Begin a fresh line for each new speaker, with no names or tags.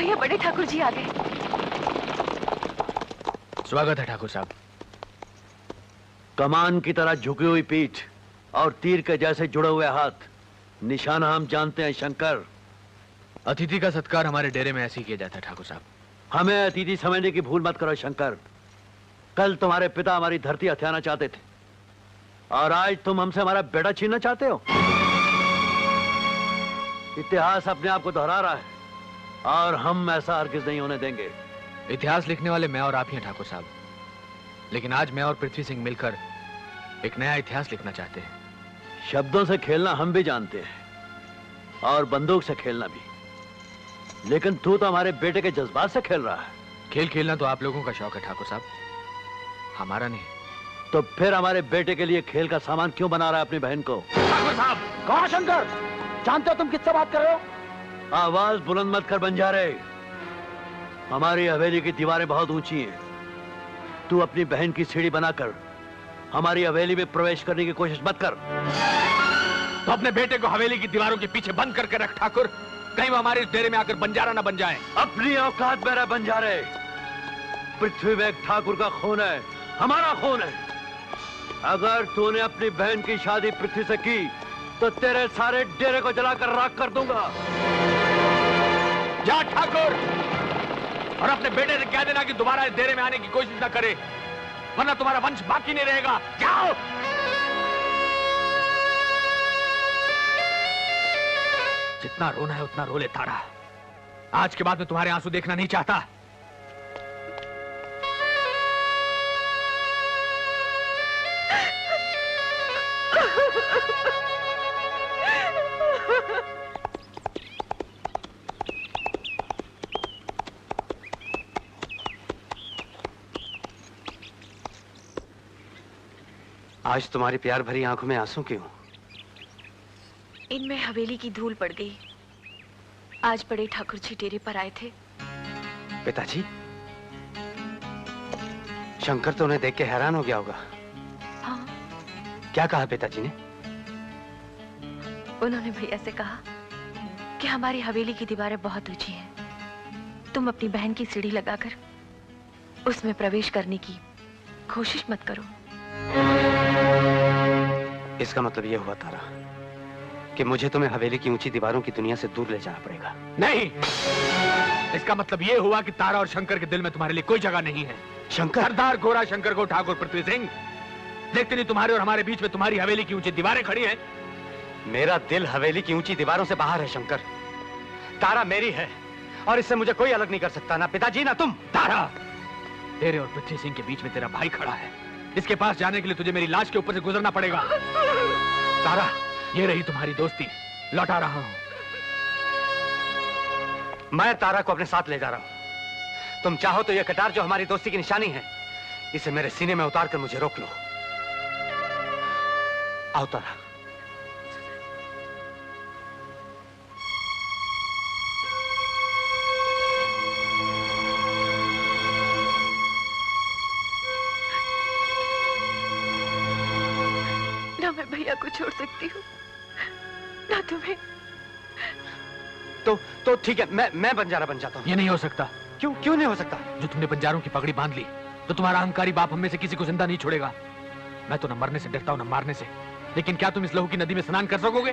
भैया बड़े ठाकुर जी आ गए।
स्वागत है ठाकुर साहब।
कमान की तरह झुकी हुई पीठ और तीर के जैसे जुड़े हुए हाथ, निशाना हम जानते हैं शंकर।
अतिथि का सत्कार हमारे डेरे में ऐसे ही किया जाता है ठाकुर साहब।
हमें अतिथि समझने की भूल मत करो शंकर। कल तुम्हारे पिता हमारी धरती हथियाना चाहते थे और आज तुम हमसे हमारा बेटा छीनना चाहते हो। इतिहास अपने आप को दोहरा रहा है और हम ऐसा हरगिज नहीं होने देंगे।
इतिहास लिखने वाले मैं और आप ही हैं ठाकुर साहब, लेकिन आज मैं और पृथ्वी सिंह मिलकर एक नया इतिहास लिखना चाहते हैं।
शब्दों से खेलना हम भी जानते हैं और बंदूक से खेलना भी, लेकिन तू तो हमारे बेटे के जज्बात से खेल रहा है।
खेल खेलना तो आप लोगों का शौक है ठाकुर साहब, हमारा नहीं।
तो फिर हमारे बेटे के लिए खेल का सामान क्यों बना रहा है अपनी बहन को?
ठाकुर साहब!
कहाँ शंकर? जानते हो तुम किससे बात कर रहे हो? आवाज बुलंद मत कर बंजारे। हमारी हवेली की दीवारें बहुत ऊंची हैं। तू अपनी बहन की सीढ़ी बनाकर हमारी हवेली में प्रवेश करने की कोशिश मत कर।
तो अपने बेटे को हवेली की दीवारों के पीछे बंद करके रख ठाकुर, कहीं वो हमारे डेरे में आकर बंजारा ना बन जाए।
अपनी औकात में रह बंजारे। पृथ्वी में एक ठाकुर का खून है, हमारा खून है। अगर तूने अपनी बहन की शादी पृथ्वी से की तो तेरे सारे डेरे को जलाकर राख कर दूंगा।
जा ठाकुर, और अपने बेटे से कह देना कि दोबारा इस डेरे में आने की कोशिश ना करे, वरना तुम्हारा वंश बाकी नहीं रहेगा। जाओ। जितना रोना है उतना रो ले तारा। आज के बाद मैं तुम्हारे आंसू देखना नहीं चाहता।
आज तुम्हारी प्यार भरी आंखों में आंसू क्यों?
इनमें हवेली की धूल पड़ गई। आज बड़े ठाकुर जी डेरे पर आए थे।
पिताजी, शंकर तो उन्हें देख के हैरान हो गया होगा।
हाँ।
क्या कहा पिताजी ने?
उन्होंने भैया से कहा कि हमारी हवेली की दीवारें बहुत ऊंची हैं। तुम अपनी बहन की सीढ़ी लगाकर उसमें प्रवेश करने की कोशिश मत करो।
इसका मतलब यह हुआ तारा कि मुझे तुम्हें हवेली की ऊंची दीवारों की दुनिया से दूर ले जाना पड़ेगा।
नहीं, इसका मतलब यह हुआ कि तारा और शंकर के दिल में तुम्हारे लिए कोई जगह नहीं है।
शंकर?
सरदार गोरा शंकर को ठाकुर पृथ्वी सिंह, देखते नहीं तुम्हारे और हमारे बीच में तुम्हारी हवेली की ऊंची दीवारें खड़ी हैं।
मेरा दिल हवेली की ऊंची दीवारों से बाहर है शंकर। तारा मेरी है और इससे मुझे कोई अलग नहीं कर सकता, ना पिताजी ना तुम।
तारा, तेरे और पृथ्वी सिंह के बीच में तेरा भाई खड़ा है। इसके पास जाने के लिए तुझे मेरी लाश के ऊपर से गुजरना पड़ेगा। तारा, ये रही तुम्हारी दोस्ती, लौटा रहा हूं।
मैं तारा को अपने साथ ले जा रहा हूं। तुम चाहो तो यह कटार जो हमारी दोस्ती की निशानी है, इसे मेरे सीने में उतार कर मुझे रोक लो। आओ तारा।
ना मैं भैया को छोड़ सकती हूँ, ना तुम्हें।
तो ठीक है, मैं बंजारा बन जाता हूँ।
ये नहीं हो सकता।
क्यों नहीं हो सकता?
जो तुमने बंजारों की पगड़ी बांध ली तो तुम्हारा अहंकारी बाप हम में से किसी को जिंदा नहीं छोड़ेगा। मैं तो न मरने से डरता हूं न मारने से, लेकिन क्या तुम इस लहू की नदी में स्नान कर सकोगे?